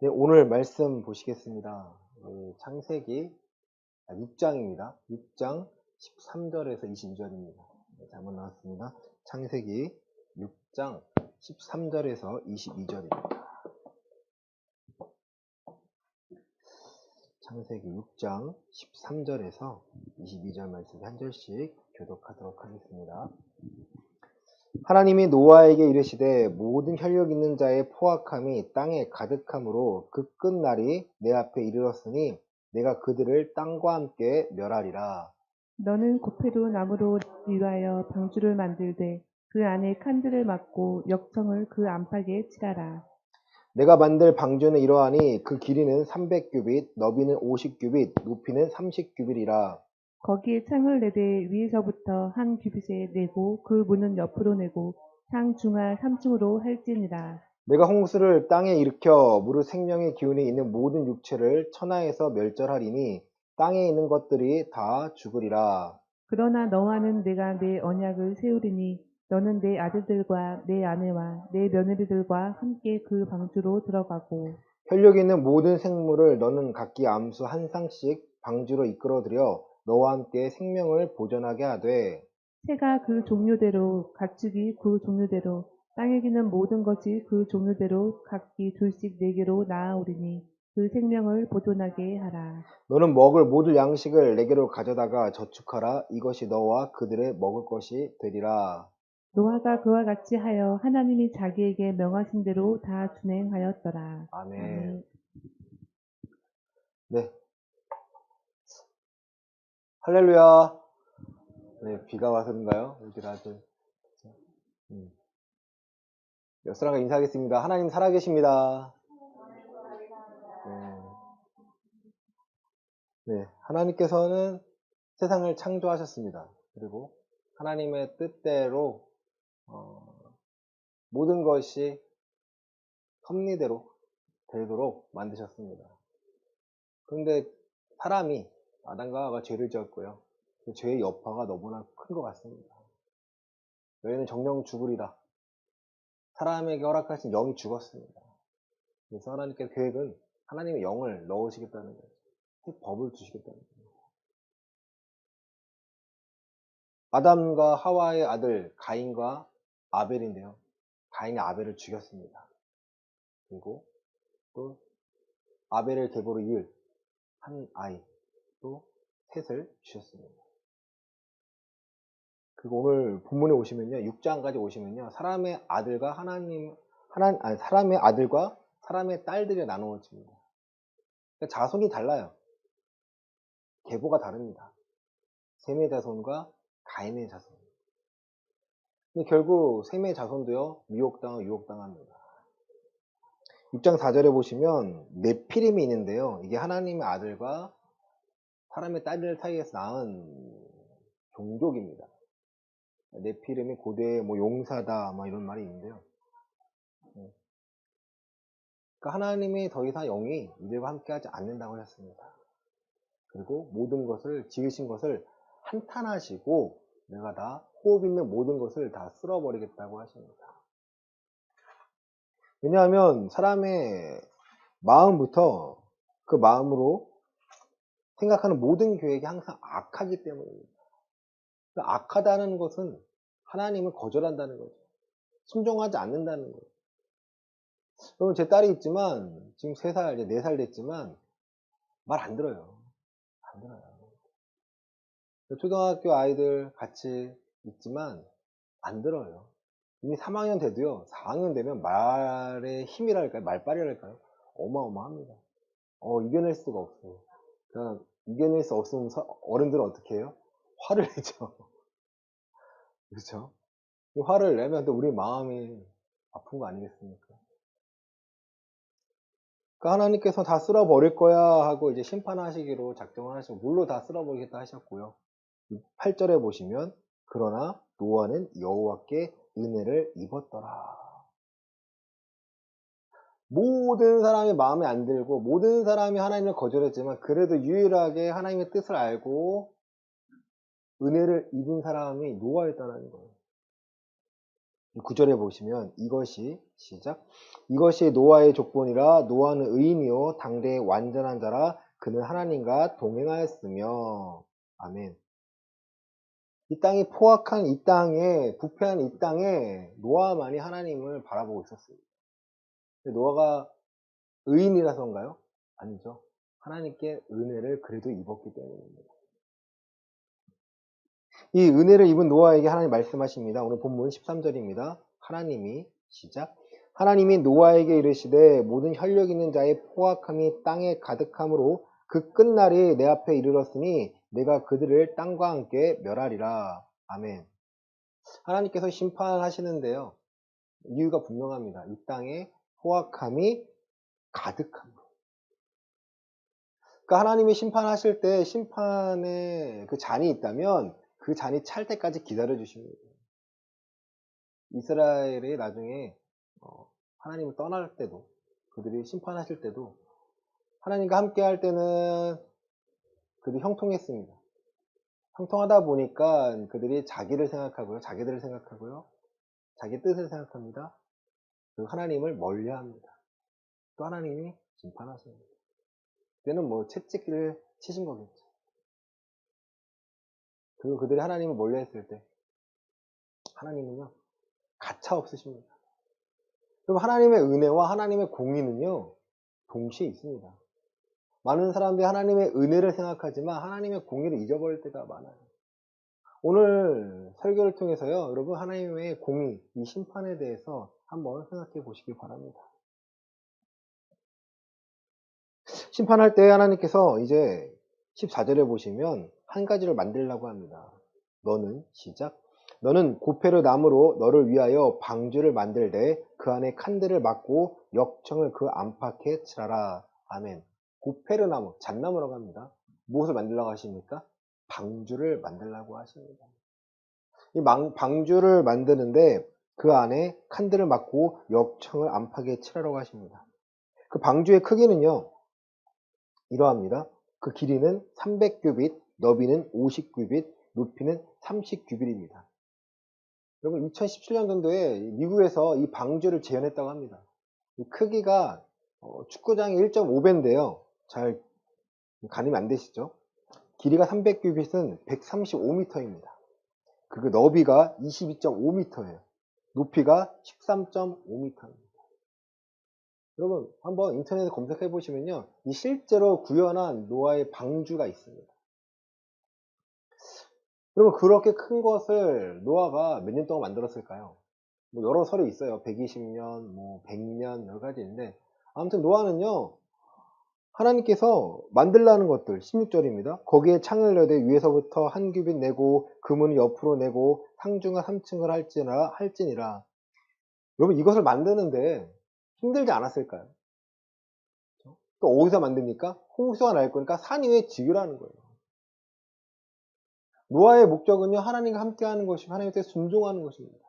네, 오늘 말씀 보시겠습니다. 창세기 6장입니다. 6장 13절에서 22절입니다. 잘못 나왔습니다. 창세기 6장 13절에서 22절입니다. 창세기 6장 13절에서 22절 말씀 한 절씩 교독하도록 하겠습니다. 하나님이 노아에게 이르시되 모든 혈육 있는 자의 포악함이 땅에 가득함으로 그 끝날이 내 앞에 이르렀으니 내가 그들을 땅과 함께 멸하리라. 너는 고페도 나무로 위하여 방주를 만들되 그 안에 칸들을 막고 역청을 그 안팎에 칠하라. 내가 만들 방주는 이러하니 그 길이는 300규빗, 너비는 50규빗, 높이는 30규빗이라. 거기에 창을 내되 위에서부터 한 규빗에 내고 그 문은 옆으로 내고 창 중하 3층으로 할지니라. 내가 홍수를 땅에 일으켜 무릇 생명의 기운이 있는 모든 육체를 천하에서 멸절하리니 땅에 있는 것들이 다 죽으리라. 그러나 너와는 내가 내 언약을 세우리니 너는 내 아들들과 내 아내와 내 며느리들과 함께 그 방주로 들어가고 혈육 있는 모든 생물을 너는 각기 암수 한 쌍씩 방주로 이끌어들여 너와 함께 생명을 보존하게 하되 새가 그 종류대로 가축이 그 종류대로 땅에 기는 모든 것이 그 종류대로 각기 둘씩 네 개로 나아오리니 그 생명을 보존하게 하라. 너는 먹을 모든 양식을 내게로 가져다가 저축하라. 이것이 너와 그들의 먹을 것이 되리라. 노아가 그와 같이 하여 하나님이 자기에게 명하신 대로 다 준행하였더라. 아멘. 아멘. 네, 할렐루야. 네, 비가 와서인가요? 우리 아들. 여러분과 인사하겠습니다. 하나님 살아계십니다. 네, 하나님께서는 세상을 창조하셨습니다. 그리고 하나님의 뜻대로 모든 것이 섭리대로 되도록 만드셨습니다. 그런데 사람이 아담과 하와가 죄를 지었고요. 그 죄의 여파가 너무나 큰 것 같습니다. 너희는 정령 죽으리라. 사람에게 허락하신 영이 죽었습니다. 그래서 하나님께서 계획은 하나님의 영을 넣으시겠다는 거예요. 법을 주시겠다는 거예요. 아담과 하와의 아들 가인과 아벨인데요. 가인이 아벨을 죽였습니다. 그리고 또 아벨을 계보로 이을 한 아이, 또 셋을 주셨습니다. 그리고 오늘 본문에 오시면요, 6장까지 오시면요, 사람의 아들과 사람의 아들과 사람의 딸들이 나누어집니다. 그러니까 자손이 달라요. 계보가 다릅니다. 셈의 자손과 가인의 자손. 근데 결국 셈의 자손도요, 유혹당합니다. 6장 4절에 보시면 네피림이 있는데요. 이게 하나님의 아들과 사람의 딸들 사이에서 낳은 종족입니다. 네피림이 고대의 용사다 이런 말이 있는데요. 그러니까 하나님이 더 이상 영이 이들과 함께하지 않는다고 하셨습니다. 그리고 모든 것을 지으신 것을 한탄하시고 내가 다 호흡 있는 모든 것을 다 쓸어버리겠다고 하십니다. 왜냐하면 사람의 마음부터 그 마음으로 생각하는 모든 계획이 항상 악하기 때문입니다. 그러니까 악하다는 것은 하나님을 거절한다는 거죠. 순종하지 않는다는 거예요. 여러분, 제 딸이 있지만 지금 3살, 이제 4살 됐지만 말 안 들어요. 안 들어요. 초등학교 아이들 같이 있지만 안 들어요. 이미 3학년 돼도요, 4학년 되면 말의 힘이랄까요? 말빨이랄까요? 어마어마합니다. 이겨낼 수가 없어요. 그러니까 이겨낼 수 없으면 어른들은 어떻게 해요? 화를 내죠. 그렇죠? 화를 내면 또 우리 마음이 아픈 거 아니겠습니까? 그러니까 하나님께서 다 쓸어버릴 거야 하고 이제 심판하시기로 작정을 하시고 물로 다 쓸어버리겠다 하셨고요. 8절에 보시면 그러나 노아는 여호와께 은혜를 입었더라. 모든 사람이 마음에 안 들고 모든 사람이 하나님을 거절했지만 그래도 유일하게 하나님의 뜻을 알고 은혜를 입은 사람이 노아였다는 거예요. 9절에 보시면 이것이 시작. 이것이 노아의 족본이라 노아는 의인이요 당대의 완전한 자라 그는 하나님과 동행하였으며. 아멘. 이 땅이 포악한 이 땅에 부패한 이 땅에 노아만이 하나님을 바라보고 있었습니다. 노아가 의인이라서인가요? 아니죠. 하나님께 은혜를 그래도 입었기 때문입니다. 이 은혜를 입은 노아에게 하나님 말씀하십니다. 오늘 본문 13절입니다. 하나님이 시작. 하나님이 노아에게 이르시되 모든 혈력 있는 자의 포악함이 땅에 가득함으로 그 끝날이 내 앞에 이르렀으니 내가 그들을 땅과 함께 멸하리라. 아멘. 하나님께서 심판하시는데요. 이유가 분명합니다. 이 땅에 포악함이 가득함으로. 그러니까 하나님이 심판하실 때 심판에 그 잔이 있다면 그 잔이 찰 때까지 기다려 주십니다. 이스라엘이 나중에 하나님을 떠날 때도 그들이 심판하실 때도 하나님과 함께 할 때는 그들이 형통했습니다. 형통하다 보니까 그들이 자기를 생각하고요. 자기들을 생각하고요. 자기 뜻을 생각합니다. 그리고 하나님을 멀리합니다. 또 하나님이 심판하십니다. 그때는 뭐 채찍기를 치신 거겠죠. 그리고 그들이 하나님을 멀리했을 때 하나님은요 가차 없으십니다. 그럼 하나님의 은혜와 하나님의 공의는요 동시에 있습니다. 많은 사람들이 하나님의 은혜를 생각하지만 하나님의 공의를 잊어버릴 때가 많아요. 오늘 설교를 통해서요 여러분 하나님의 공의, 이 심판에 대해서 한번 생각해 보시기 바랍니다. 심판할 때 하나님께서 이제 14절에 보시면 한 가지를 만들려고 합니다. 너는 시작. 너는 고페르 나무로 너를 위하여 방주를 만들되 그 안에 칸들을 막고 역청을 그 안팎에 칠하라. 아멘. 고페르 나무, 잣나무라고 합니다. 무엇을 만들려고 하십니까? 방주를 만들려고 하십니다. 이 방주를 만드는데 그 안에 칸들을 막고 역청을 안팎에 칠하라고 하십니다. 그 방주의 크기는요 이러합니다. 그 길이는 300규빗, 너비는 50규빗, 높이는 30규빗입니다. 여러분 2017년도에 미국에서 이 방주를 재현했다고 합니다. 이 크기가 축구장의 1.5배인데요. 잘 가늠이 안 되시죠? 길이가 300규빗은 135m입니다. 그리고 너비가 22.5m예요. 높이가 13.5m입니다. 여러분 한번 인터넷에 검색해 보시면요. 이 실제로 구현한 노아의 방주가 있습니다. 여러분 그렇게 큰 것을 노아가 몇 년 동안 만들었을까요? 뭐 여러 설이 있어요. 120년, 뭐 100년 여러 가지 있는데 아무튼 노아는요. 하나님께서 만들라는 것들 16절입니다. 거기에 창을 내되 위에서부터 한 규빗 내고 그 문을 옆으로 내고 상중하 3층을 할지니라. 여러분 이것을 만드는데 힘들지 않았을까요? 또 어디서 만듭니까? 홍수가 날 거니까 산 위에 지으라는 거예요. 노아의 목적은요, 하나님과 함께하는 것이고 하나님께 순종하는 것입니다.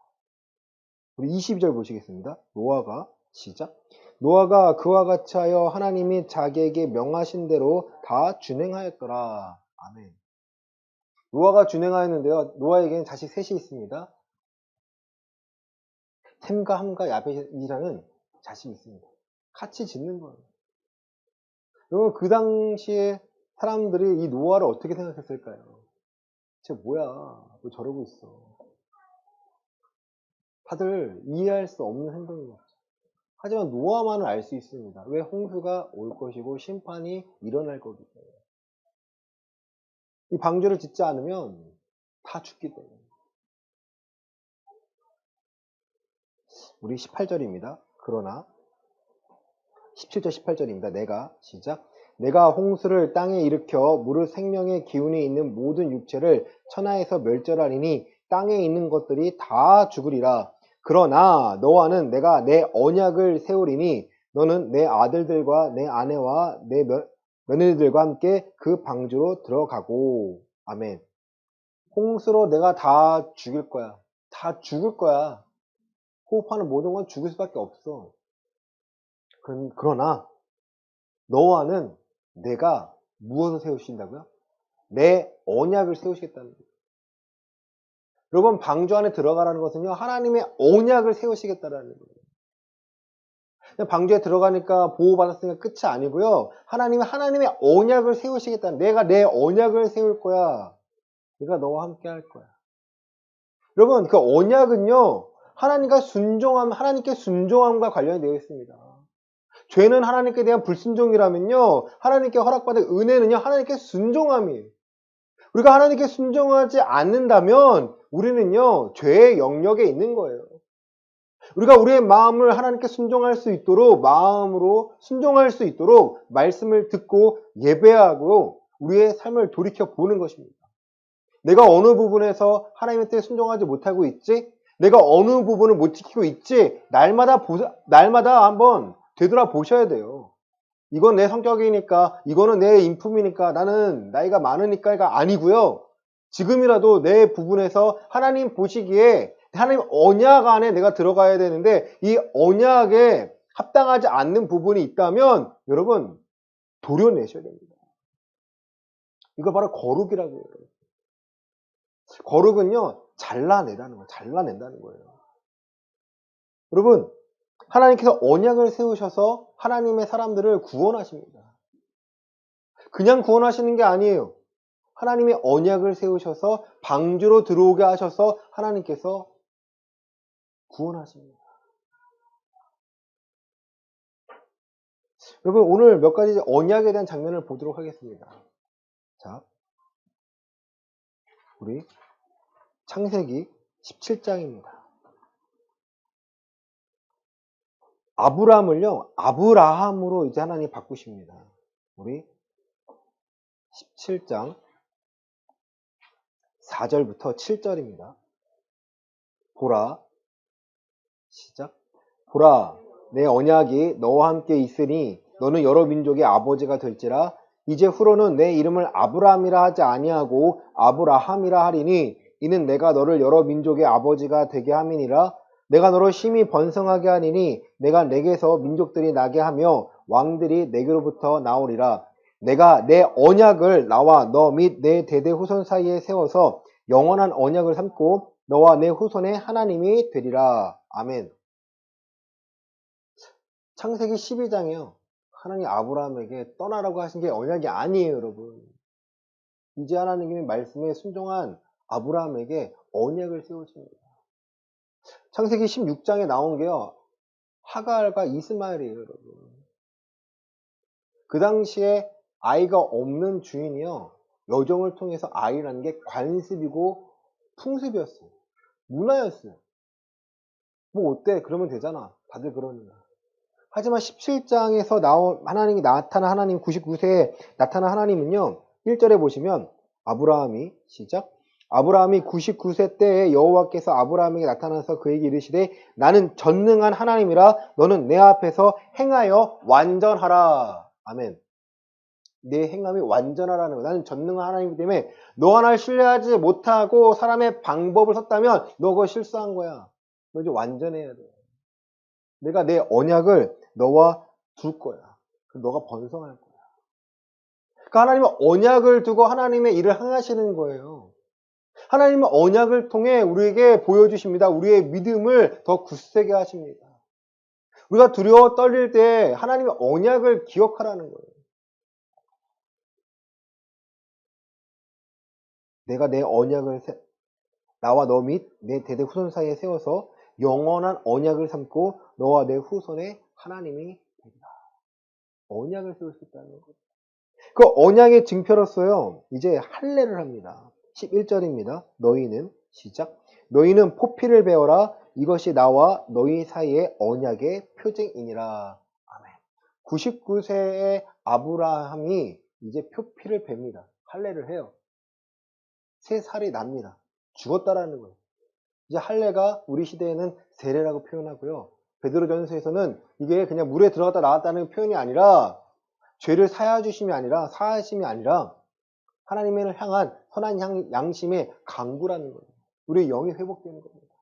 우리 22절 보시겠습니다. 노아가 시작. 노아가 그와 같이 하여 하나님이 자기에게 명하신 대로 다 준행하였더라. 아멘. 노아가 준행하였는데요. 노아에게는 자식 셋이 있습니다. 셈과 함과 야벳이라는 자식이 있습니다. 같이 짓는 거예요. 여러분 그 당시에 사람들이 이 노아를 어떻게 생각했을까요? 쟤 뭐야? 왜 저러고 있어? 다들 이해할 수 없는 행동인 거죠. 하지만 노아만은 알 수 있습니다. 왜 홍수가 올 것이고 심판이 일어날 거기 때문에. 이 방주를 짓지 않으면 다 죽기 때문에. 우리 18절입니다. 그러나 17절 18절입니다. 내가 시작. 내가 홍수를 땅에 일으켜 물을 생명의 기운이 있는 모든 육체를 천하에서 멸절하리니 땅에 있는 것들이 다 죽으리라. 그러나 너와는 내가 내 언약을 세우리니 너는 내 아들들과 내 아내와 내 며느리들과 함께 그 방주로 들어가고. 아멘. 홍수로 내가 다 죽일 거야. 다 죽을 거야. 호흡하는 모든 건 죽을 수밖에 없어. 그러나 너와는 내가 무엇을 세우신다고요? 내 언약을 세우시겠다는 거예요. 여러분, 방주 안에 들어가라는 것은요, 하나님의 언약을 세우시겠다라는 거예요. 그냥 방주에 들어가니까 보호받았으니까 끝이 아니고요. 하나님의 언약을 세우시겠다는, 내가 내 언약을 세울 거야. 내가 너와 함께 할 거야. 여러분, 그 언약은요, 하나님께 순종함과 관련이 되어 있습니다. 죄는 하나님께 대한 불순종이라면요, 하나님께 허락받은 은혜는요, 하나님께 순종함이에요. 우리가 하나님께 순종하지 않는다면 우리는요, 죄의 영역에 있는 거예요. 우리가 우리의 마음을 하나님께 순종할 수 있도록, 마음으로 순종할 수 있도록 말씀을 듣고 예배하고 우리의 삶을 돌이켜 보는 것입니다. 내가 어느 부분에서 하나님의 뜻에 순종하지 못하고 있지? 내가 어느 부분을 못 지키고 있지? 날마다 한번 되돌아보셔야 돼요. 이건 내 성격이니까, 이거는 내 인품이니까, 나는 나이가 많으니까가 아니고요. 지금이라도 내 부분에서 하나님 보시기에 하나님 언약 안에 내가 들어가야 되는데 이 언약에 합당하지 않는 부분이 있다면 여러분 도려내셔야 됩니다. 이거 바로 거룩이라고 해요. 거룩은요, 잘라낸다는 거예요. 여러분, 하나님께서 언약을 세우셔서 하나님의 사람들을 구원하십니다. 그냥 구원하시는 게 아니에요. 하나님의 언약을 세우셔서 방주로 들어오게 하셔서 하나님께서 구원하십니다. 여러분, 오늘 몇 가지 언약에 대한 장면을 보도록 하겠습니다. 자, 우리 창세기 17장입니다. 아브라함을요, 아브라함으로 이제 하나님 바꾸십니다. 우리 17장 4절부터 7절입니다. 보라, 시작. 보라, 내 언약이 너와 함께 있으니 너는 여러 민족의 아버지가 될지라. 이제 후로는 내 이름을 아브라함이라 하지 아니하고 아브라함이라 하리니 이는 내가 너를 여러 민족의 아버지가 되게 함이니라. 내가 너를 심히 번성하게 하리니 내가 내게서 민족들이 나게 하며 왕들이 내게로부터 나오리라. 내가 내 언약을 나와 너 및 내 대대 후손 사이에 세워서 영원한 언약을 삼고 너와 내 후손의 하나님이 되리라. 아멘. 창세기 12장이요. 하나님 아브라함에게 떠나라고 하신 게 언약이 아니에요, 여러분. 이제 하나님의 말씀에 순종한 아브라함에게 언약을 세우십니다. 창세기 16장에 나온 게요. 하갈과 이스마엘이에요, 여러분. 그 당시에 아이가 없는 주인이요. 여정을 통해서 아이를 낳는 게 관습이고 풍습이었어요. 문화였어요. 뭐 어때? 그러면 되잖아. 다들 그러니까. 하지만 17장에서 하나님이 나타난 하나님 99세에 나타난 하나님은요. 1절에 보시면 아브라함이 시작. 아브라함이 99세 때에 여호와께서 아브라함에게 나타나서 그에게 이르시되 나는 전능한 하나님이라 너는 내 앞에서 행하여 완전하라. 아멘. 내 행함이 완전하라는 거야. 나는 전능한 하나님이기 때문에 너 하나를 신뢰하지 못하고 사람의 방법을 썼다면 너 그거 실수한 거야. 너 이제 완전해야 돼. 내가 내 언약을 너와 둘 거야. 그럼 너가 번성할 거야. 그러니까 하나님은 언약을 두고 하나님의 일을 행하시는 거예요. 하나님은 언약을 통해 우리에게 보여주십니다. 우리의 믿음을 더 굳세게 하십니다. 우리가 두려워 떨릴 때 하나님의 언약을 기억하라는 거예요. 내가 내 언약을 나와 너 및 내 대대 후손 사이에 세워서 영원한 언약을 삼고 너와 내 후손의 하나님이 되리라. 언약을 세우셨다는 거예요. 그 언약의 증표로서요. 이제 할례를 합니다. 11절입니다. 너희는 시작. 너희는 포피를 베어라. 이것이 나와 너희 사이의 언약의 표징이니라. 아멘. 99세의 아브라함이 이제 표피를 뱁니다. 할례를 해요. 새 살이 납니다. 죽었다라는 거예요. 이제 할례가 우리 시대에는 세례라고 표현하고요. 베드로전서에서는 이게 그냥 물에 들어갔다 나왔다는 표현이 아니라 죄를 사하심이 아니라 하나님을 향한 선한 양심의 강구라는 거예요. 우리의 영이 회복되는 겁니다.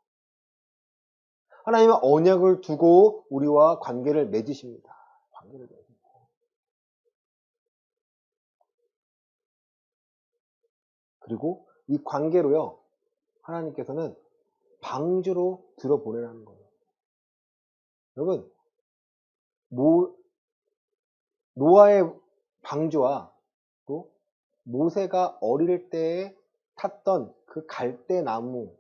하나님은 언약을 두고 우리와 관계를 맺으십니다. 그리고 이 관계로요. 하나님께서는 방주로 들어보내라는 거예요. 여러분, 노아의 방주와 또 모세가 어릴 때에 탔던 그 갈대나무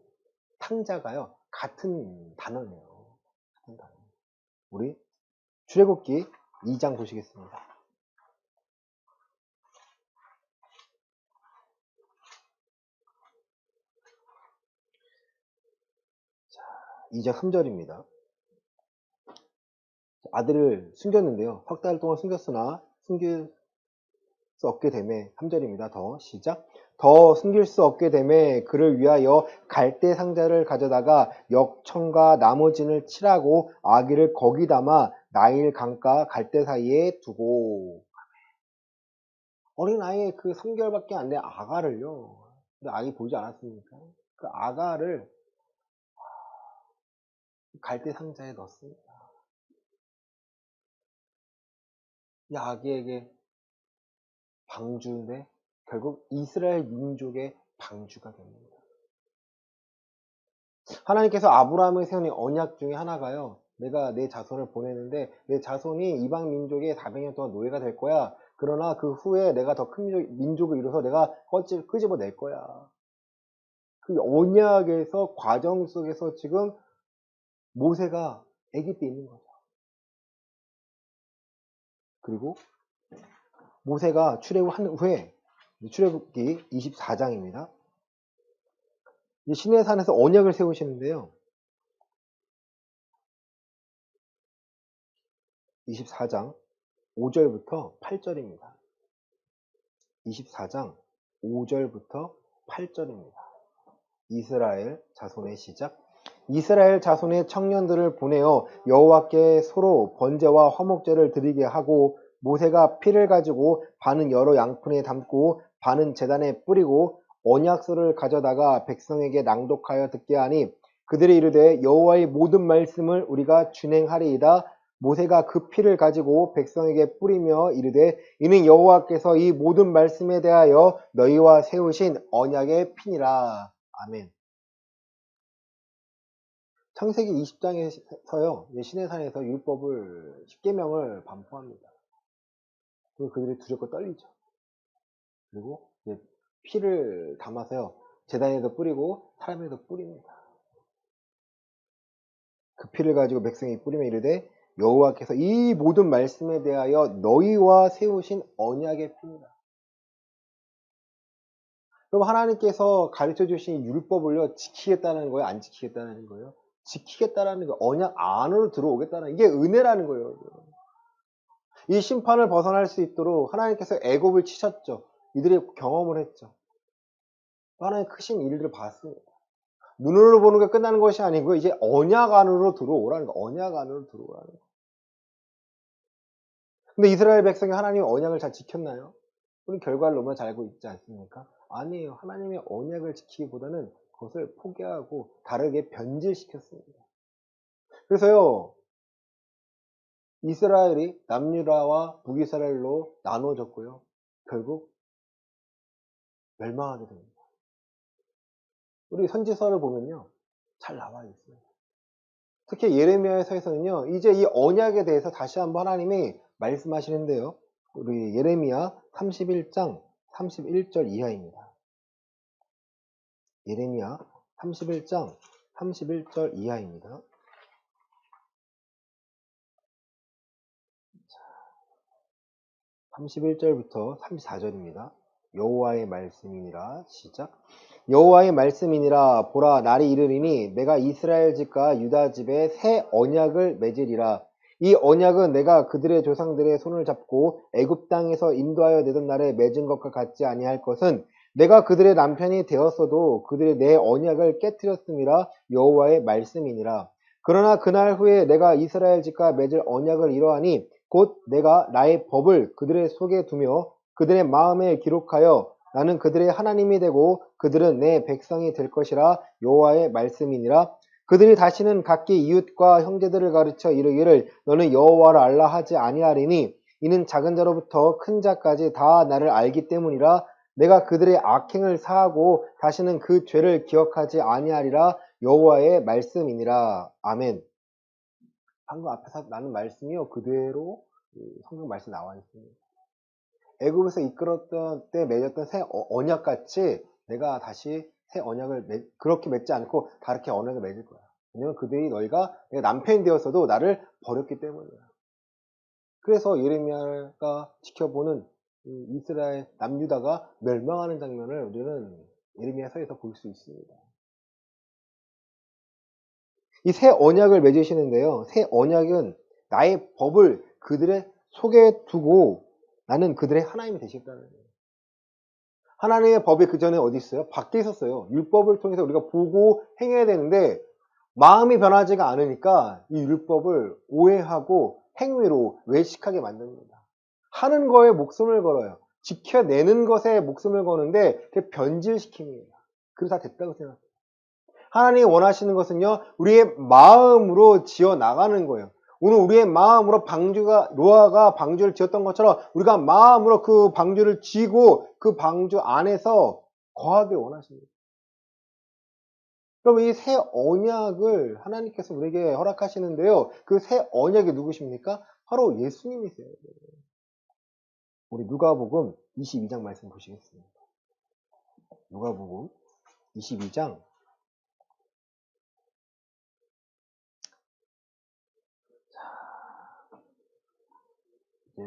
탕자가요, 같은 단어예요. 같은 단어. 우리 출애굽기 2장 보시겠습니다. 2장 3절입니다. 아들을 숨겼는데요. 석 달 동안 숨겼으나 숨길 수 없게 되매 3절입니다. 더 시작. 더 숨길 수 없게 되매 그를 위하여 갈대 상자를 가져다가 역청과 나머진을 칠하고 아기를 거기 담아 나일 강가 갈대 사이에 두고. 어린 아이의 그 3개월밖에 안 된 아가를요. 근데 아기 보이지 않았습니까? 그 아가를 갈대 상자에 넣었습니다. 이 아기에게 방주인데 결국 이스라엘 민족의 방주가 됩니다. 하나님께서 아브라함을 세우는 언약 중에 하나가요, 내가 내 자손을 보내는데 내 자손이 이방 민족의 400년 동안 노예가 될 거야. 그러나 그 후에 내가 더 큰 민족을 이뤄서 내가 끄집어낼 거야. 그 언약에서 과정 속에서 지금 모세가 아기 때 있는 거죠. 그리고 모세가 출애굽한 후에 출애굽기 24장입니다. 시내산에서 언약을 세우시는데요. 24장 5절부터 8절입니다. 24장 5절부터 8절입니다. 이스라엘 자손의 시작. 이스라엘 자손의 청년들을 보내어 여호와께 서로 번제와 화목제를 드리게 하고 모세가 피를 가지고 반은 여러 양푼에 담고 반은 제단에 뿌리고 언약서를 가져다가 백성에게 낭독하여 듣게 하니 그들이 이르되 여호와의 모든 말씀을 우리가 준행하리이다. 모세가 그 피를 가지고 백성에게 뿌리며 이르되 이는 여호와께서 이 모든 말씀에 대하여 너희와 세우신 언약의 피니라. 아멘. 창세기 20장에서요, 시내산에서 율법을 10계명을 반포합니다. 그리고 그들이 두렵고 떨리죠. 그리고 이제 피를 담아서요, 제단에도 뿌리고 사람에도 뿌립니다. 그 피를 가지고 백성이 뿌리며 이르되 여호와께서 이 모든 말씀에 대하여 너희와 세우신 언약의 피니라. 그럼 하나님께서 가르쳐 주신 율법을요, 지키겠다는 거예요? 안 지키겠다는 거예요? 지키겠다라는 거, 언약 안으로 들어오겠다는, 이게 은혜라는 거예요. 이 심판을 벗어날 수 있도록 하나님께서 애굽을 치셨죠. 이들이 경험을 했죠. 하나님 크신 일들을 봤습니다. 눈으로 보는 게 끝나는 것이 아니고 이제 언약 안으로 들어오라는 거. 언약 안으로 들어오라는 거. 근데 이스라엘 백성이 하나님의 언약을 잘 지켰나요? 우리 결과를 너무나 잘 알고 있지 않습니까? 아니에요. 하나님의 언약을 지키기보다는 그것을 포기하고 다르게 변질시켰습니다. 그래서요, 이스라엘이 남유다와 북이스라엘로 나누어졌고요. 결국 멸망하게 됩니다. 우리 선지서를 보면요, 잘 나와 있어요. 특히 예레미야서에서는요, 이제 이 언약에 대해서 다시 한번 하나님이 말씀하시는데요. 우리 예레미야 31장 31절 이하입니다. 예레미야 31장 31절 이하입니다. 31절부터 34절입니다. 여호와의 말씀이니라. 시작. 여호와의 말씀이니라. 보라, 날이 이르리니 내가 이스라엘 집과 유다 집에 새 언약을 맺으리라. 이 언약은 내가 그들의 조상들의 손을 잡고 애굽 땅에서 인도하여 내던 날에 맺은 것과 같지 아니할 것은 내가 그들의 남편이 되었어도 그들이 내 언약을 깨뜨렸음이라. 여호와의 말씀이니라. 그러나 그날 후에 내가 이스라엘 집과 맺을 언약을 이러하니 곧 내가 나의 법을 그들의 속에 두며 그들의 마음에 기록하여 나는 그들의 하나님이 되고 그들은 내 백성이 될 것이라. 여호와의 말씀이니라. 그들이 다시는 각기 이웃과 형제들을 가르쳐 이르기를 너는 여호와를 알라 하지 아니하리니 이는 작은 자로부터 큰 자까지 다 나를 알기 때문이라. 내가 그들의 악행을 사하고 다시는 그 죄를 기억하지 아니하리라 여호와의 말씀이니라. 아멘. 방금 앞에서 나눈 말씀이요 그대로 성경 말씀 나와 있습니다. 애굽에서 이끌었던 때 맺었던 새 언약같이 내가 다시 새 언약을 그렇게 맺지 않고 다르게 언약을 맺을 거야. 왜냐면 그들이 너희가 내가 남편이 되었어도 나를 버렸기 때문이야. 그래서 예레미야가 지켜보는 이스라엘 남유다가 멸망하는 장면을 우리는 예레미야서에서 볼 수 있습니다. 이 새 언약을 맺으시는데요. 새 언약은 나의 법을 그들의 속에 두고 나는 그들의 하나님이 되시겠다는 거예요. 하나님의 법이 그 전에 어디 있어요? 밖에 있었어요. 율법을 통해서 우리가 보고 행해야 되는데 마음이 변하지가 않으니까 이 율법을 오해하고 행위로 외식하게 만듭니다. 하는 거에 목숨을 걸어요. 지켜내는 것에 목숨을 거는데 그게 변질시킵니다. 그래서 다 됐다고 생각해요. 하나님이 원하시는 것은요, 우리의 마음으로 지어 나가는 거예요. 오늘 우리의 마음으로 노아가 방주를 지었던 것처럼 우리가 마음으로 그 방주를 지고 그 방주 안에서 거하길 원하십니다. 그럼 이 새 언약을 하나님께서 우리에게 허락하시는데요. 그 새 언약이 누구십니까? 바로 예수님이세요. 우리 누가복음 22장 말씀 보시겠습니다. 누가복음 22장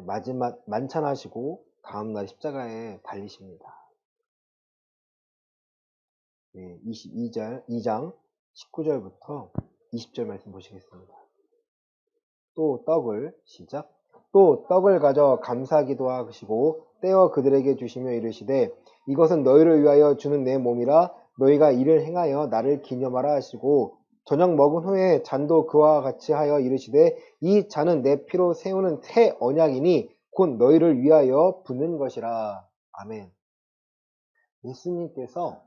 마지막 만찬하시고 다음날 십자가에 달리십니다. 2장 19절부터 20절 말씀 보시겠습니다. 또 떡을 가져 감사기도 하시고 떼어 그들에게 주시며 이르시되 이것은 너희를 위하여 주는 내 몸이라 너희가 이를 행하여 나를 기념하라 하시고 저녁 먹은 후에 잔도 그와 같이 하여 이르시되 이 잔은 내 피로 세우는 새 언약이니 곧 너희를 위하여 붓는 것이라. 아멘. 예수님께서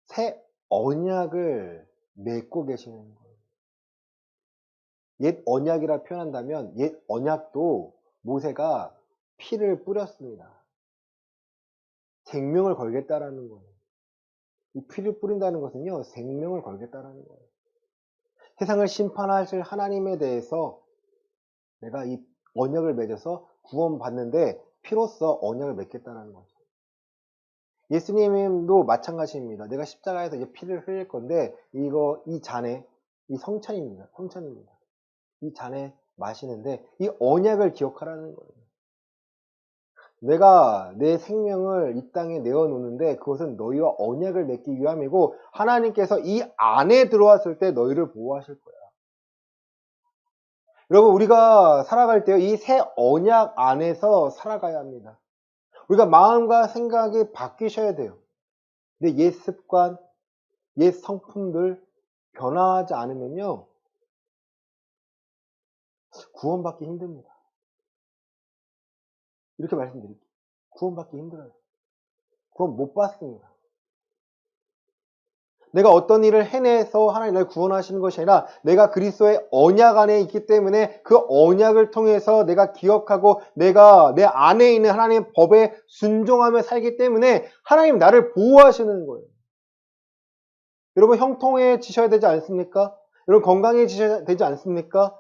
새 언약을 맺고 계시는 거예요. 옛 언약이라 표현한다면 옛 언약도 모세가 피를 뿌렸습니다. 생명을 걸겠다라는 거예요. 이 피를 뿌린다는 것은요, 생명을 걸겠다라는 거예요. 세상을 심판하실 하나님에 대해서 내가 이 언약을 맺어서 구원받는데 피로써 언약을 맺겠다는 거죠. 예수님도 마찬가지입니다. 내가 십자가에서 이제 피를 흘릴 건데 이 잔에 이 성찬입니다. 이 잔에 마시는데 이 언약을 기억하라는 거예요. 내가 내 생명을 이 땅에 내어놓는데 그것은 너희와 언약을 맺기 위함이고 하나님께서 이 안에 들어왔을 때 너희를 보호하실 거야. 여러분 우리가 살아갈 때 이 새 언약 안에서 살아가야 합니다. 우리가 마음과 생각이 바뀌셔야 돼요. 근데 옛 습관, 옛 성품들 변화하지 않으면요 구원받기 힘듭니다. 이렇게 말씀드릴게요. 구원받기 힘들어요. 구원 못 받습니다. 내가 어떤 일을 해내서 하나님 나를 구원하시는 것이 아니라 내가 그리스도의 언약 안에 있기 때문에 그 언약을 통해서 내가 기억하고 내가 내 안에 있는 하나님의 법에 순종하며 살기 때문에 하나님 나를 보호하시는 거예요. 여러분 형통해지셔야 되지 않습니까? 여러분 건강해지셔야 되지 않습니까?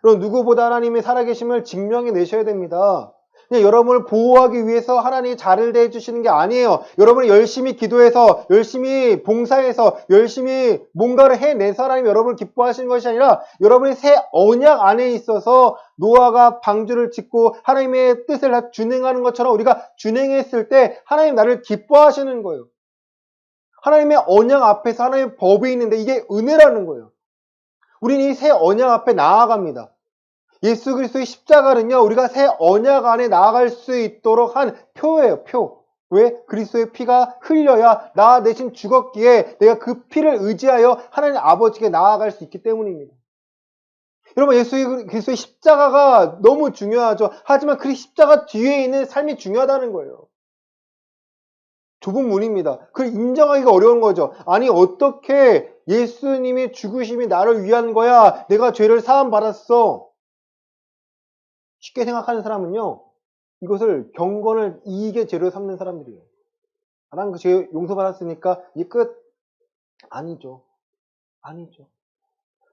여러분 누구보다 하나님의 살아계심을 증명해 내셔야 됩니다. 그냥 여러분을 보호하기 위해서 하나님이 잘을 대해주시는 게 아니에요. 여러분이 열심히 기도해서 열심히 봉사해서 열심히 뭔가를 해내서 하나님이 여러분을 기뻐하시는 것이 아니라 여러분이 새 언약 안에 있어서 노아가 방주를 짓고 하나님의 뜻을 다 준행하는 것처럼 우리가 준행했을 때 하나님 나를 기뻐하시는 거예요. 하나님의 언약 앞에서 하나님의 법이 있는데 이게 은혜라는 거예요. 우리는 이 새 언약 앞에 나아갑니다. 예수 그리스도의 십자가는요, 우리가 새 언약 안에 나아갈 수 있도록 한 표예요, 표. 왜? 그리스도의 피가 흘려야 나 대신 죽었기에 내가 그 피를 의지하여 하나님 아버지께 나아갈 수 있기 때문입니다. 여러분, 예수 그리스도의 십자가가 너무 중요하죠. 하지만 그 십자가 뒤에 있는 삶이 중요하다는 거예요. 좁은 문입니다. 그걸 인정하기가 어려운 거죠. 아니 어떻게 예수님의 죽으심이 나를 위한 거야? 내가 죄를 사함 받았어. 쉽게 생각하는 사람은요. 이것을 경건을 이익의 재료 삼는 사람들이에요. 아담과 죄 용서받았으니까 이 끝? 아니죠. 아니죠.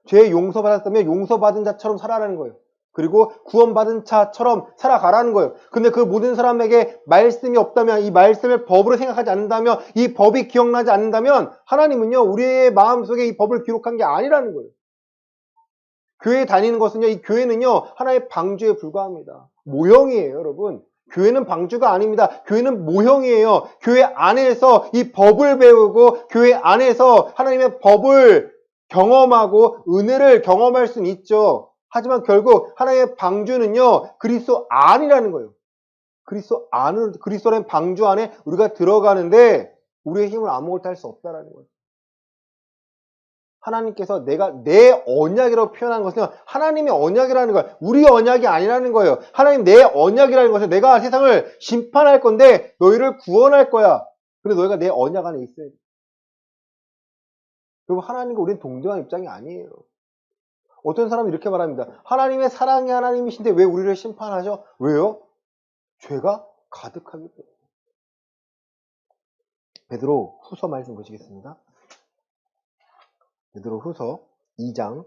죄 용서받았다면 용서받은 자처럼 살아라는 거예요. 그리고 구원받은 자처럼 살아가라는 거예요. 근데 그 모든 사람에게 말씀이 없다면, 이 말씀을 법으로 생각하지 않는다면, 이 법이 기억나지 않는다면 하나님은요 우리의 마음속에 이 법을 기록한 게 아니라는 거예요. 교회 다니는 것은요, 이 교회는요 하나의 방주에 불과합니다. 모형이에요, 여러분. 교회는 방주가 아닙니다. 교회는 모형이에요. 교회 안에서 이 법을 배우고 교회 안에서 하나님의 법을 경험하고 은혜를 경험할 수는 있죠. 하지만 결국 하나님의 방주는요 그리스도 안이라는 거예요. 그리스도라는 방주 안에 우리가 들어가는데 우리의 힘을 아무것도 할 수 없다라는 거예요. 하나님께서 내가 내 언약이라고 표현한 것은 하나님의 언약이라는 거예요. 우리 언약이 아니라는 거예요. 하나님 내 언약이라는 것은 내가 세상을 심판할 건데 너희를 구원할 거야. 근데 너희가 내 언약 안에 있어야 돼. 그리고 하나님과 우리는 동등한 입장이 아니에요. 어떤 사람은 이렇게 말합니다. 하나님의 사랑의 하나님이신데 왜 우리를 심판하죠? 왜요? 죄가 가득하기 때문에. 베드로 후서 말씀 보시겠습니다. 베드로 후서 2장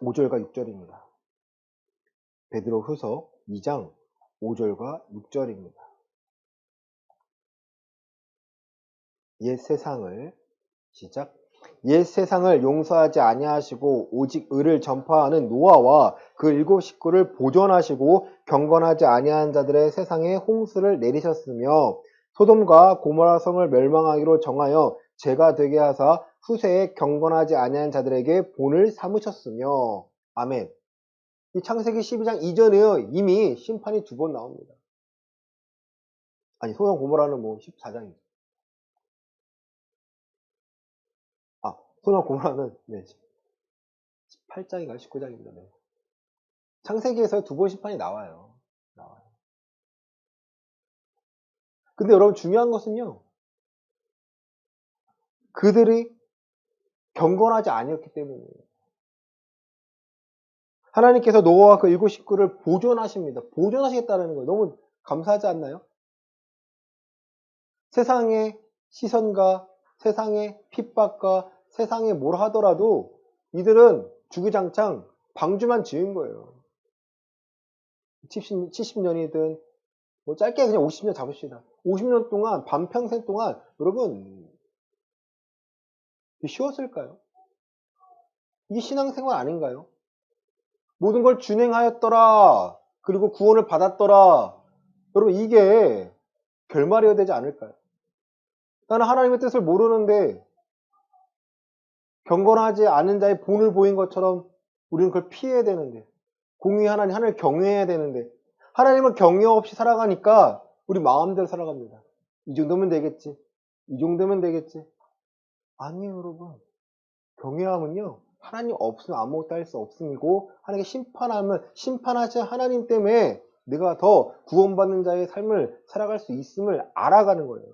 5절과 6절입니다. 베드로 후서 2장 5절과 6절입니다. 옛 세상을 시작. 옛 세상을 용서하지 아니하시고 오직 의를 전파하는 노아와 그 일곱 식구를 보존하시고 경건하지 아니한 자들의 세상에 홍수를 내리셨으며 소돔과 고모라 성을 멸망하기로 정하여 죄가 되게 하사 후세에 경건하지 아니한 자들에게 본을 삼으셨으며. 아멘. 이 창세기 12장 이전에요 이미 심판이 2번 나옵니다. 아니 소돔 고모라는 뭐 14장이죠. 소돔 고모라는 18장인가 19장입니다. 네. 창세기에서 2번 심판이 나와요. 근데 여러분 중요한 것은요. 그들이 경건하지 아니었기 때문이에요. 하나님께서 노아와 그 일곱 식구를 보존하십니다. 보존하시겠다는 거예요. 너무 감사하지 않나요? 세상의 시선과 세상의 핍박과 세상에 뭘 하더라도 이들은 주구장창 방주만 지은 거예요. 70년이든 뭐 짧게 그냥 50년 잡읍시다. 50년 동안 반평생 동안 여러분 쉬웠을까요? 이게 신앙생활 아닌가요? 모든 걸 준행하였더라. 그리고 구원을 받았더라. 여러분 이게 결말이어야 되지 않을까요? 나는 하나님의 뜻을 모르는데 경건하지 않은 자의 본을 보인 것처럼 우리는 그걸 피해야 되는데 공의 하나님을 경외해야 되는데 하나님을 경외 없이 살아가니까 우리 마음대로 살아갑니다. 이 정도면 되겠지. 이 정도면 되겠지. 아니에요 여러분. 경외함은요. 하나님 없으면 아무것도 할 수 없음이고 하나님께 심판하신 하나님 때문에 내가 더 구원받는 자의 삶을 살아갈 수 있음을 알아가는 거예요.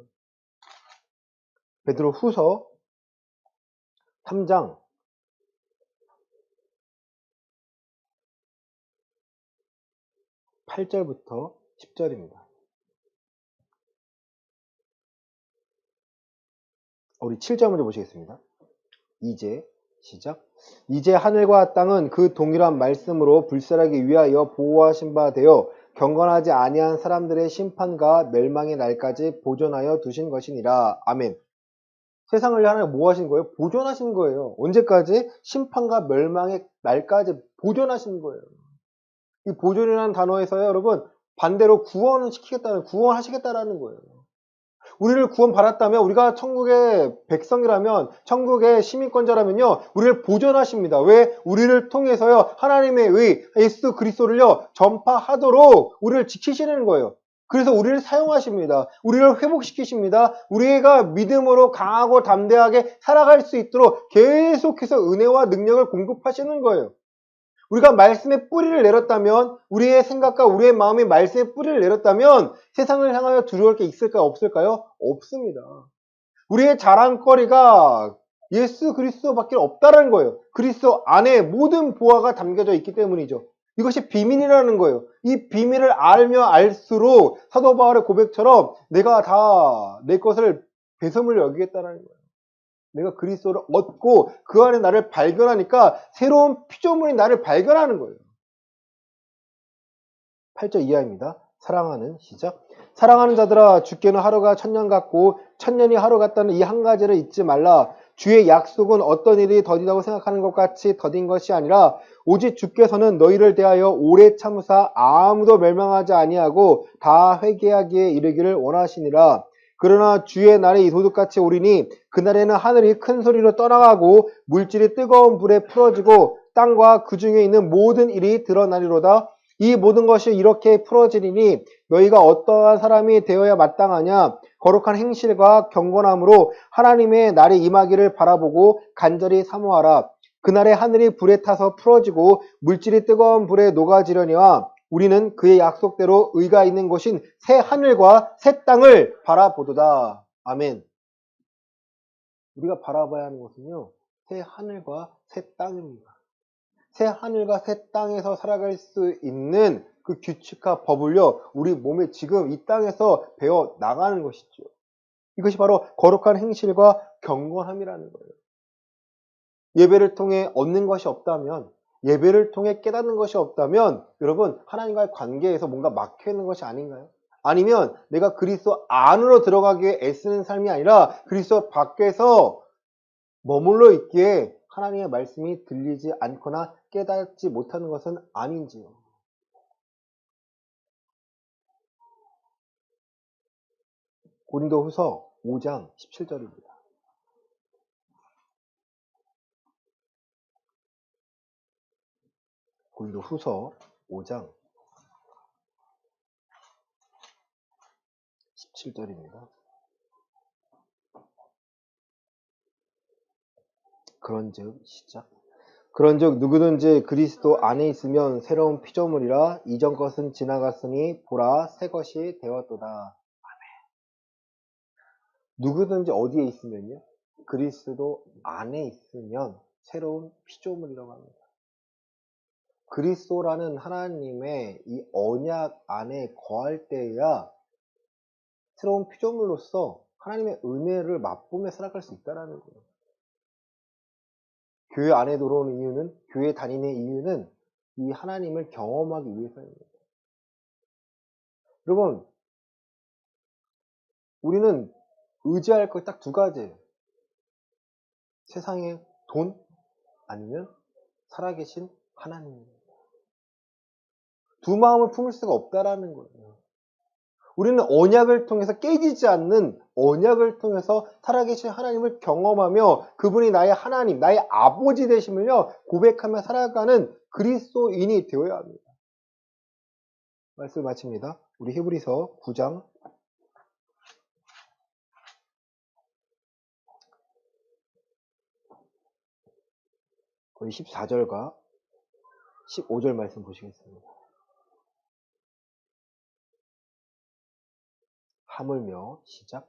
베드로 후서 3장 8절부터 10절입니다. 우리 7절 먼저 보시겠습니다. 이제 시작. 이제 하늘과 땅은 그 동일한 말씀으로 불살하기 위하여 보호하신 바 되어 경건하지 아니한 사람들의 심판과 멸망의 날까지 보존하여 두신 것이니라. 아멘. 세상을 하나님 뭐 하신 거예요? 보존하신 거예요. 언제까지? 심판과 멸망의 날까지 보존하신 거예요. 이 보존이라는 단어에서요, 여러분, 반대로 구원하시겠다라는 거예요. 우리를 구원받았다면, 우리가 천국의 백성이라면, 천국의 시민권자라면요, 우리를 보존하십니다. 왜? 우리를 통해서요, 하나님의 의, 예수 그리스도를요, 전파하도록 우리를 지키시는 거예요. 그래서 우리를 사용하십니다. 우리를 회복시키십니다. 우리가 믿음으로 강하고 담대하게 살아갈 수 있도록 계속해서 은혜와 능력을 공급하시는 거예요. 우리가 말씀의 뿌리를 내렸다면, 우리의 생각과 우리의 마음이 말씀의 뿌리를 내렸다면 세상을 향하여 두려울 게 있을까요? 없을까요? 없습니다. 우리의 자랑거리가 예수 그리스도밖에 없다는 거예요. 그리스도 안에 모든 보화가 담겨져 있기 때문이죠. 이것이 비밀이라는 거예요. 이 비밀을 알면 알수록 사도 바울의 고백처럼 내가 다 내 것을 배설물로 여기겠다는 거예요. 내가 그리스도를 얻고 그 안에 나를 발견하니까 새로운 피조물이 나를 발견하는 거예요. 8절 이하입니다. 사랑하는 시작. 사랑하는 자들아 주께는 하루가 천년 같고 천년이 하루 같다는 이 한 가지를 잊지 말라. 주의 약속은 어떤 일이 더디다고 생각하는 것 같이 더딘 것이 아니라 오직 주께서는 너희를 대하여 오래 참으사 아무도 멸망하지 아니하고 다 회개하기에 이르기를 원하시니라. 그러나 주의 날이 도둑같이 오리니 그날에는 하늘이 큰 소리로 떠나가고 물질이 뜨거운 불에 풀어지고 땅과 그 중에 있는 모든 일이 드러나리로다. 이 모든 것이 이렇게 풀어지리니 너희가 어떠한 사람이 되어야 마땅하냐? 거룩한 행실과 경건함으로 하나님의 날이 임하기를 바라보고 간절히 사모하라. 그날에 하늘이 불에 타서 풀어지고 물질이 뜨거운 불에 녹아지려니와 우리는 그의 약속대로 의가 있는 곳인 새 하늘과 새 땅을 바라보도다. 아멘. 우리가 바라봐야 하는 것은요, 새 하늘과 새 땅입니다. 새 하늘과 새 땅에서 살아갈 수 있는 그 규칙과 법을요, 우리 몸에 지금 이 땅에서 배워 나가는 것이죠. 이것이 바로 거룩한 행실과 경건함이라는 거예요. 예배를 통해 얻는 것이 없다면, 예배를 통해 깨닫는 것이 없다면, 여러분, 하나님과의 관계에서 뭔가 막혀 있는 것이 아닌가요? 아니면 내가 그리스도 안으로 들어가기에 애쓰는 삶이 아니라 그리스도 밖에서 머물러 있기에 하나님의 말씀이 들리지 않거나 깨닫지 못하는 것은 아닌지요. 고린도후서 5장 17절입니다. 고린도후서 5장 17절입니다. 그런즉 시작. 그런즉 누구든지 그리스도 안에 있으면 새로운 피조물이라 이전 것은 지나갔으니 보라 새 것이 되었도다. 아멘. 누구든지 어디에 있으면요? 그리스도 안에 있으면 새로운 피조물이라고 합니다. 그리스도라는 하나님의 이 언약 안에 거할 때에야 새로운 피조물로서 하나님의 은혜를 맛보며 살아갈 수 있다는 거예요. 교회 안에 들어오는 이유는, 교회 다니는 이유는 이 하나님을 경험하기 위해서입니다. 여러분, 우리는 의지할 것 딱 두 가지예요. 세상의 돈 아니면 살아계신 하나님입니다. 두 마음을 품을 수가 없다라는 거예요. 우리는 언약을 통해서 깨지지 않는 언약을 통해서 살아계신 하나님을 경험하며 그분이 나의 하나님, 나의 아버지 되심을요 고백하며 살아가는 그리스도인이 되어야 합니다. 말씀을 마칩니다. 우리 히브리서 9장 14절과 15절 말씀 보시겠습니다. 하물며 시작.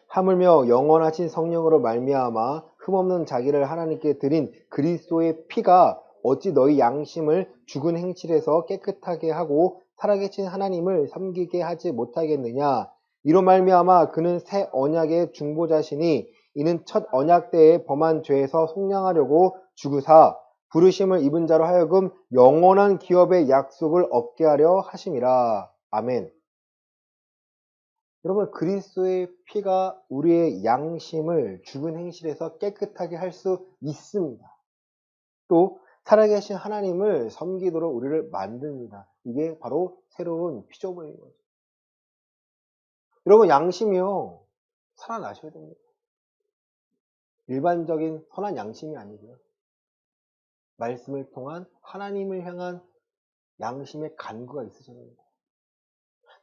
하물며 영원하신 성령으로 말미암아 흠없는 자기를 하나님께 드린 그리스도의 피가 어찌 너희 양심을 죽은 행실에서 깨끗하게 하고 살아계신 하나님을 섬기게 하지 못하겠느냐. 이로 말미암아 그는 새 언약의 중보자시니 이는 첫 언약 때에 범한 죄에서 속량하려고 죽으사 부르심을 입은 자로 하여금 영원한 기업의 약속을 얻게 하려 하심이라. 아멘. 여러분, 그리스도의 피가 우리의 양심을 죽은 행실에서 깨끗하게 할 수 있습니다. 또 살아계신 하나님을 섬기도록 우리를 만듭니다. 이게 바로 새로운 피조물인 거죠. 여러분, 양심이요 살아나셔야 됩니다. 일반적인 선한 양심이 아니고요. 말씀을 통한 하나님을 향한 양심의 간구가 있으셔야 됩니다.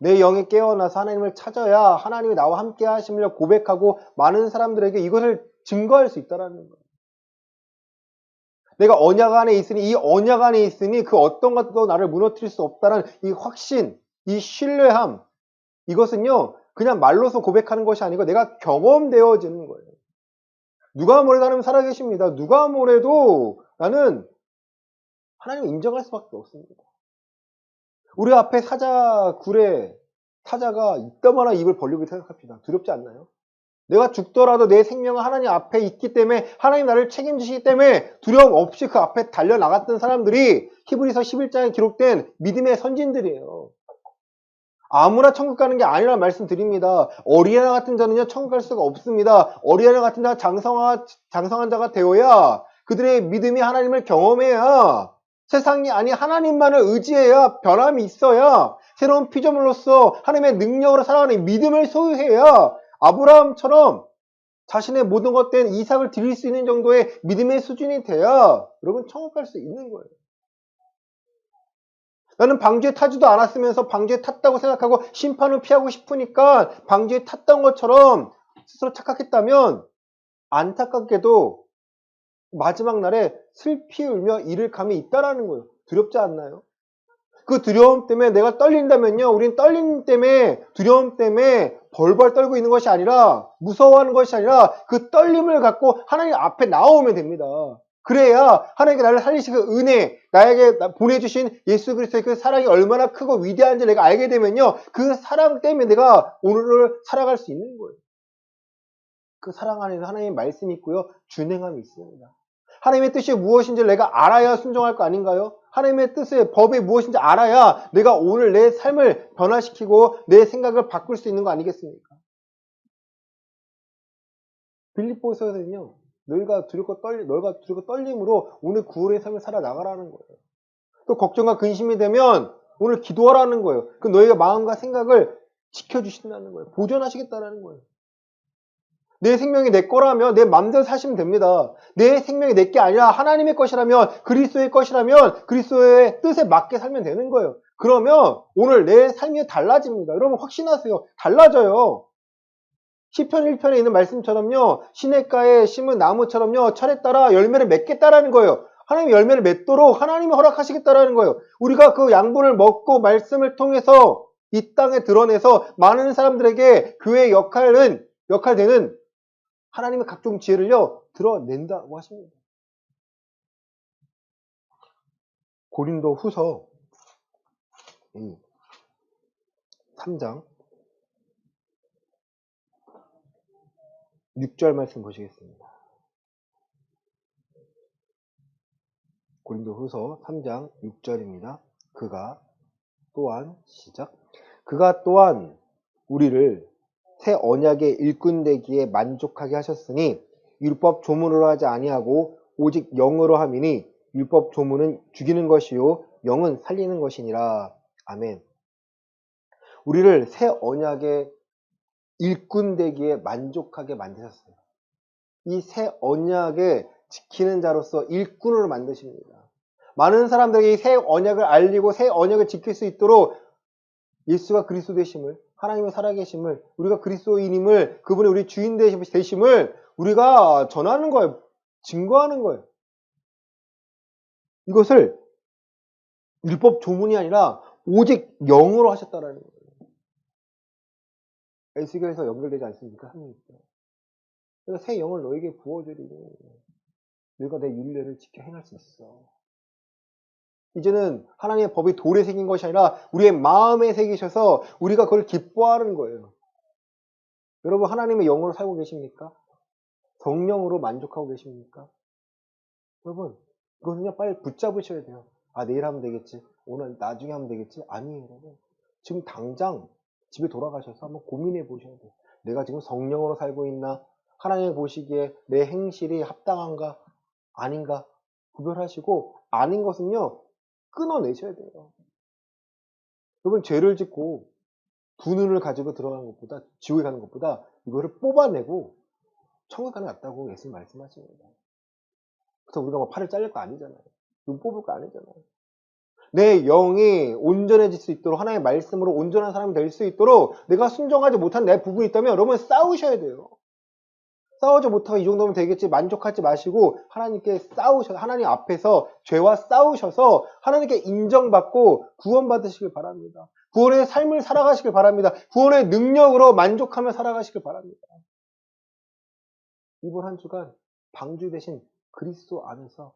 내 영이 깨어나서 하나님을 찾아야 하나님이 나와 함께 하심을 고백하고 많은 사람들에게 이것을 증거할 수 있다는 거예요. 내가 언약 안에 있으니 이 언약 안에 있으니 그 어떤 것도 나를 무너뜨릴 수 없다는 이 확신, 이 신뢰함, 이것은요 그냥 말로서 고백하는 것이 아니고 내가 경험되어지는 거예요. 누가 뭐래도 하나님 살아계십니다. 누가 뭐래도 나는 하나님을 인정할 수밖에 없습니다. 우리 앞에 사자, 굴에 사자가 이따만한 입을 벌리고 생각합시다. 두렵지 않나요? 내가 죽더라도 내 생명은 하나님 앞에 있기 때문에 하나님 나를 책임지시기 때문에 두려움 없이 그 앞에 달려나갔던 사람들이 히브리서 11장에 기록된 믿음의 선진들이에요. 아무나 천국 가는 게 아니라 말씀드립니다. 어린아이 같은 자는요 천국 갈 수가 없습니다. 어린아이 같은 자가 장성한 자가 되어야 그들의 믿음이 하나님을 경험해야 세상이 아닌 하나님만을 의지해야 변함이 있어야 새로운 피조물로서 하나님의 능력으로 살아가는 믿음을 소유해야 아브라함처럼 자신의 모든 것 된 이삭을 드릴 수 있는 정도의 믿음의 수준이 돼야 여러분 천국 갈 수 있는 거예요. 나는 방주에 타지도 않았으면서 방주에 탔다고 생각하고 심판을 피하고 싶으니까 방주에 탔던 것처럼 스스로 착각했다면 안타깝게도 마지막 날에 슬피 울며 이를 감이 있다라는 거예요. 두렵지 않나요? 그 두려움 때문에 내가 떨린다면요. 우린 떨림 때문에 두려움 때문에 벌벌 떨고 있는 것이 아니라 무서워하는 것이 아니라 그 떨림을 갖고 하나님 앞에 나오면 됩니다. 그래야 하나님께 나를 살리신 그 은혜, 나에게 보내주신 예수 그리스도의 그 사랑이 얼마나 크고 위대한지 내가 알게 되면요. 그 사랑 때문에 내가 오늘을 살아갈 수 있는 거예요. 그 사랑 안에는 하나님의 말씀이 있고요. 준행함이 있습니다. 하나님의 뜻이 무엇인지 내가 알아야 순종할 거 아닌가요? 하나님의 뜻의 법이 무엇인지 알아야 내가 오늘 내 삶을 변화시키고 내 생각을 바꿀 수 있는 거 아니겠습니까? 빌립보서에서는요. 너희가 두렵고 떨림으로 오늘 구원의 삶을 살아나가라는 거예요. 또 걱정과 근심이 되면 오늘 기도하라는 거예요. 그 너희가 마음과 생각을 지켜주신다는 거예요. 보존하시겠다는 거예요. 내 생명이 내 거라면 내 마음대로 사시면 됩니다. 내 생명이 내 게 아니라 하나님의 것이라면 그리스도의 것이라면 그리스도의 뜻에 맞게 살면 되는 거예요. 그러면 오늘 내 삶이 달라집니다. 여러분 확신하세요. 달라져요. 시편 1편에 있는 말씀처럼요. 시냇가에 심은 나무처럼요. 철에 따라 열매를 맺겠다라는 거예요. 하나님이 열매를 맺도록 하나님이 허락하시겠다라는 거예요. 우리가 그 양분을 먹고 말씀을 통해서 이 땅에 드러내서 많은 사람들에게 교회의 역할되는 하나님의 각종 지혜를요, 드러낸다고 하십니다. 고린도 후서 3장 6절 말씀 보시겠습니다. 고린도 후서 3장 6절입니다. 그가 또한 우리를 새 언약의 일꾼 되기에 만족하게 하셨으니 율법 조문으로 하지 아니하고 오직 영으로 함이니 율법 조문은 죽이는 것이요 영은 살리는 것이니라. 아멘. 우리를 새 언약의 일꾼 되기에 만족하게 만드셨어요. 이 새 언약에 지키는 자로서 일꾼으로 만드십니다. 많은 사람들에게 이 새 언약을 알리고 새 언약을 지킬 수 있도록 예수가 그리스도 되심을, 하나님의 살아계심을, 우리가 그리스도인임을, 그분이 우리 주인 되심을 우리가 전하는 거예요. 증거하는 거예요. 이것을 율법 조문이 아니라 오직 영으로 하셨다라는 거예요. 에스겔에서 연결되지 않습니까? 하나님께서. 그래서 새 영을 너에게 부어주리니 너희가 내 율례를 지켜 행할 수 있어. 이제는 하나님의 법이 돌에 새긴 것이 아니라 우리의 마음에 새기셔서 우리가 그걸 기뻐하는 거예요. 여러분 하나님의 영으로 살고 계십니까? 성령으로 만족하고 계십니까? 여러분 그거는요 빨리 붙잡으셔야 돼요. 아 내일 하면 되겠지. 오늘 나중에 하면 되겠지. 아니에요 여러분. 지금 당장 집에 돌아가셔서 한번 고민해 보셔야 돼요. 내가 지금 성령으로 살고 있나? 하나님이 보시기에 내 행실이 합당한가? 아닌가? 구별하시고 아닌 것은요 끊어내셔야 돼요. 여러분 죄를 짓고 두 눈을 가지고 들어가는 것보다 지옥에 가는 것보다 이거를 뽑아내고 천국 가는 게 낫다고 예수님 말씀하십니다. 그래서 우리가 뭐 팔을 잘릴 거 아니잖아요. 눈 뽑을 거 아니잖아요. 내 영이 온전해질 수 있도록 하나님의 말씀으로 온전한 사람이 될 수 있도록 내가 순종하지 못한 내 부분이 있다면 여러분 싸우셔야 돼요. 싸우지 못하고 이 정도면 되겠지 만족하지 마시고 하나님께 싸우셔서 하나님 앞에서 죄와 싸우셔서 하나님께 인정받고 구원받으시길 바랍니다. 구원의 삶을 살아가시길 바랍니다. 구원의 능력으로 만족하며 살아가시길 바랍니다. 이번 한 주간 방주 대신 그리스도 안에서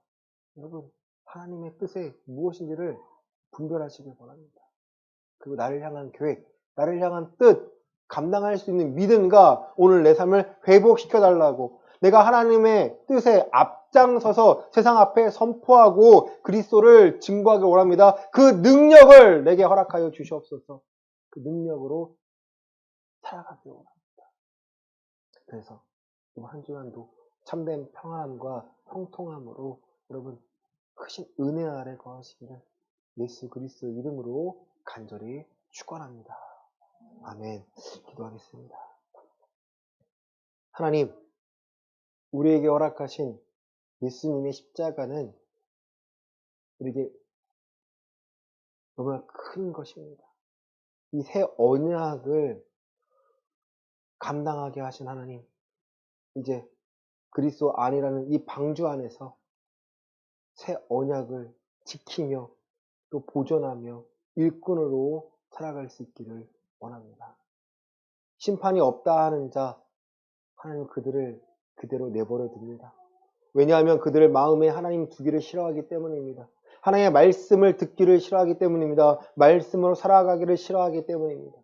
여러분 하나님의 뜻이 무엇인지를 분별하시길 바랍니다. 그리고 나를 향한 계획, 나를 향한 뜻, 감당할 수 있는 믿음과 오늘 내 삶을 회복시켜달라고, 내가 하나님의 뜻에 앞장서서 세상 앞에 선포하고 그리스도를 증거하길 원합니다. 그 능력을 내게 허락하여 주시옵소서. 그 능력으로 살아가길 원합니다. 그래서 이번 한 주간도 참된 평안함과 형통함으로 여러분 크신 은혜 아래 거하시기를 예수 그리스도 이름으로 간절히 축원합니다. 아멘. 기도하겠습니다. 하나님, 우리에게 허락하신 예수님의 십자가는 우리에게 너무나 큰 것입니다. 이 새 언약을 감당하게 하신 하나님, 이제 그리스도 안이라는 이 방주 안에서 새 언약을 지키며 또 보존하며 일꾼으로 살아갈 수 있기를 원합니다. 심판이 없다 하는 자, 하나님 그들을 그대로 내버려 둡니다. 왜냐하면 그들의 마음에 하나님 두기를 싫어하기 때문입니다. 하나님의 말씀을 듣기를 싫어하기 때문입니다. 말씀으로 살아가기를 싫어하기 때문입니다.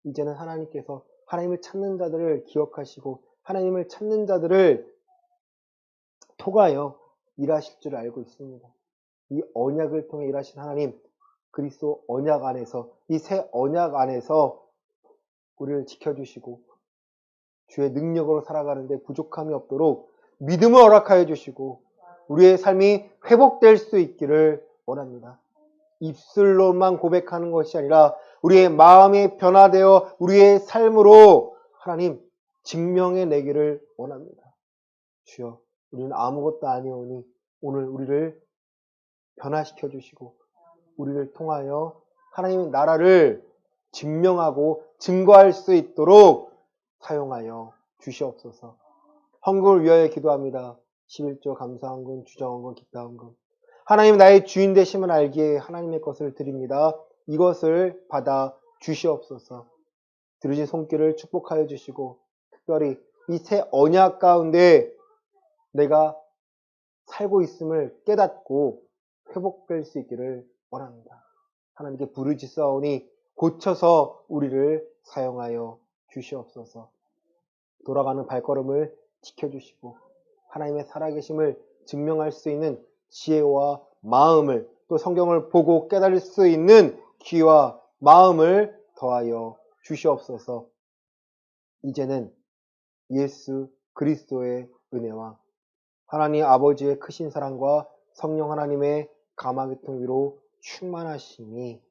이제는 하나님께서 하나님을 찾는 자들을 기억하시고 하나님을 찾는 자들을 통하여 일하실 줄 알고 있습니다. 이 언약을 통해 일하신 하나님, 그리스도 언약 안에서, 이 새 언약 안에서 우리를 지켜주시고 주의 능력으로 살아가는데 부족함이 없도록 믿음을 허락하여 주시고 우리의 삶이 회복될 수 있기를 원합니다. 입술로만 고백하는 것이 아니라 우리의 마음이 변화되어 우리의 삶으로 하나님 증명해 내기를 원합니다. 주여, 우리는 아무것도 아니오니 오늘 우리를 변화시켜 주시고 우리를 통하여 하나님의 나라를 증명하고 증거할 수 있도록 사용하여 주시옵소서. 헌금을 위하여 기도합니다. 11조 감사헌금, 주정헌금, 기타헌금. 하나님 나의 주인 되심을 알기에 하나님의 것을 드립니다. 이것을 받아 주시옵소서. 들으신 손길을 축복하여 주시고 특별히 이 새 언약 가운데 내가 살고 있음을 깨닫고 회복될 수 있기를 원합니다. 하나님께 부르짖사오니 고쳐서 우리를 사용하여 주시옵소서. 돌아가는 발걸음을 지켜주시고 하나님의 살아계심을 증명할 수 있는 지혜와 마음을 또 성경을 보고 깨달을 수 있는 귀와 마음을 더하여 주시옵소서. 이제는 예수 그리스도의 은혜와 하나님 아버지의 크신 사랑과 성령 하나님의 감화교통 위로 충만하심이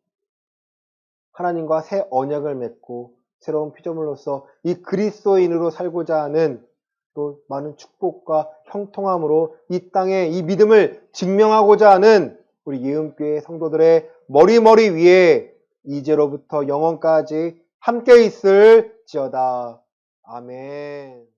하나님과 새 언약을 맺고 새로운 피조물로서 이 그리스도인으로 살고자 하는 또 많은 축복과 형통함으로 이 땅에 이 믿음을 증명하고자 하는 우리 예은교회 성도들의 머리 위에 이제로부터 영원까지 함께 있을지어다. 아멘.